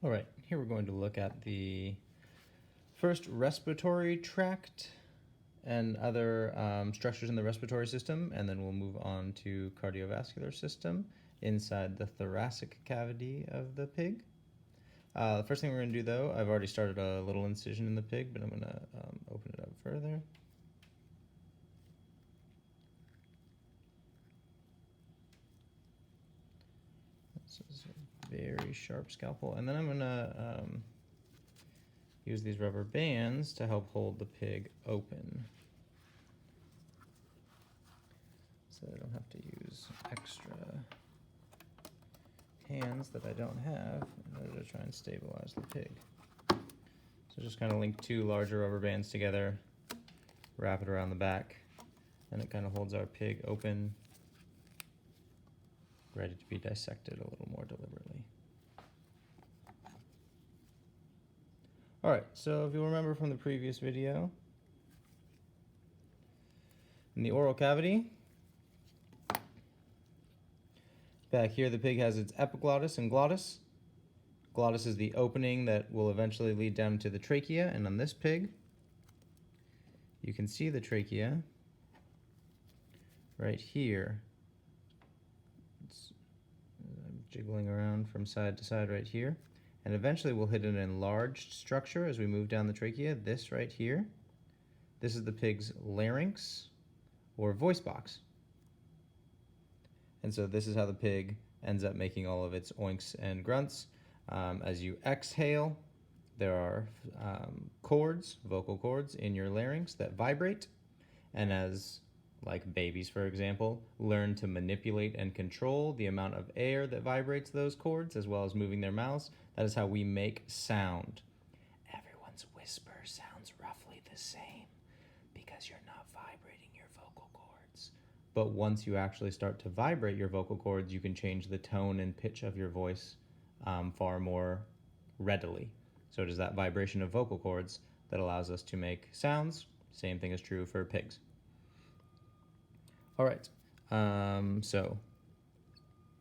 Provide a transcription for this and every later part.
All right, here we're going to look at the first respiratory tract and other structures in the respiratory system, and then we'll move on to cardiovascular system inside the thoracic cavity of the pig. The first thing we're going to do, though, I've already started a little incision in the pig, but I'm going to open it up further. This is a very sharp scalpel, and then I'm going to use these rubber bands to help hold the pig open, so I don't have to use extra hands that I don't have in order to try and stabilize the pig. So just kind of link two larger rubber bands together, wrap it around the back, and it kind of holds our pig open, ready to be dissected a little more deliberately. All right, so if you'll remember from the previous video, in the oral cavity, back here the pig has its epiglottis and glottis. Glottis is the opening that will eventually lead down to the trachea, and on this pig, you can see the trachea right here. It's jiggling around from side to side right here. And eventually we'll hit an enlarged structure as we move down the trachea, this right here. This is the pig's larynx, or voice box. And so this is how the pig ends up making all of its oinks and grunts. As you exhale, there are cords, vocal cords, in your larynx that vibrate. And as, like babies for example, learn to manipulate and control the amount of air that vibrates those cords, as well as moving their mouths, that is how we make sound. Everyone's whisper sounds roughly the same because you're not vibrating your vocal cords. But once you actually start to vibrate your vocal cords, you can change the tone and pitch of your voice far more readily. So it is that vibration of vocal cords that allows us to make sounds. Same thing is true for pigs. All right, so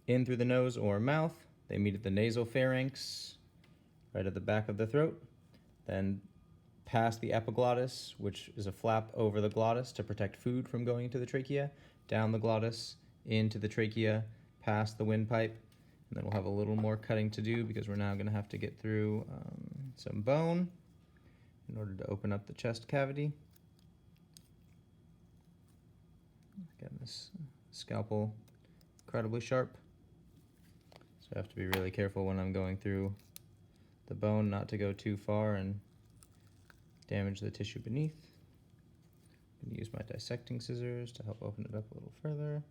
in through the nose or mouth, they meet at the nasopharynx, right at the back of the throat, then past the epiglottis, which is a flap over the glottis to protect food from going into the trachea, down the glottis, into the trachea, past the windpipe, and then we'll have a little more cutting to do because we're now going to have to get through some bone in order to open up the chest cavity. Again, this scalpel incredibly sharp, so I have to be really careful when I'm going through the bone not to go too far and damage the tissue beneath. I'm going to use my dissecting scissors to help open it up a little further.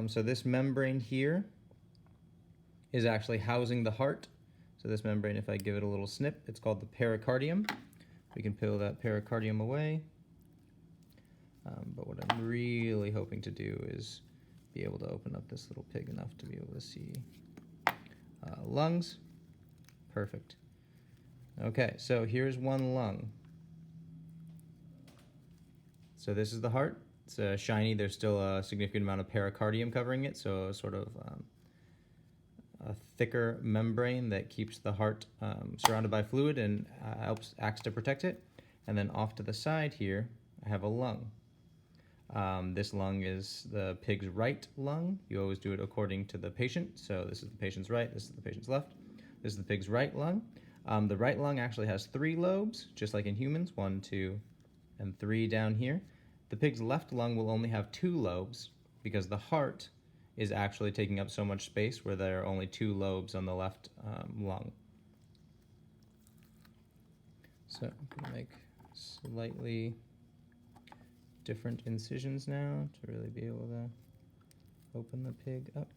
So this membrane here is actually housing the heart. So this membrane, if I give it a little snip, it's called the pericardium. We can peel that pericardium away. But what I'm really hoping to do is be able to open up this little pig enough to be able to see lungs. Perfect. Okay, so here's one lung. So this is the heart. It's shiny. There's still a significant amount of pericardium covering it, so sort of a thicker membrane that keeps the heart surrounded by fluid and acts to protect it. And then off to the side here, I have a lung. This lung is the pig's right lung. You always do it according to the patient. So this is the patient's right, this is the patient's left. This is the pig's right lung. The right lung actually has 3 lobes, just like in humans, 1, 2, and 3 down here. The pig's left lung will only have 2 lobes because the heart is actually taking up so much space where there are only 2 lobes on the left lung. So I'm going to make slightly different incisions now to really be able to open the pig up.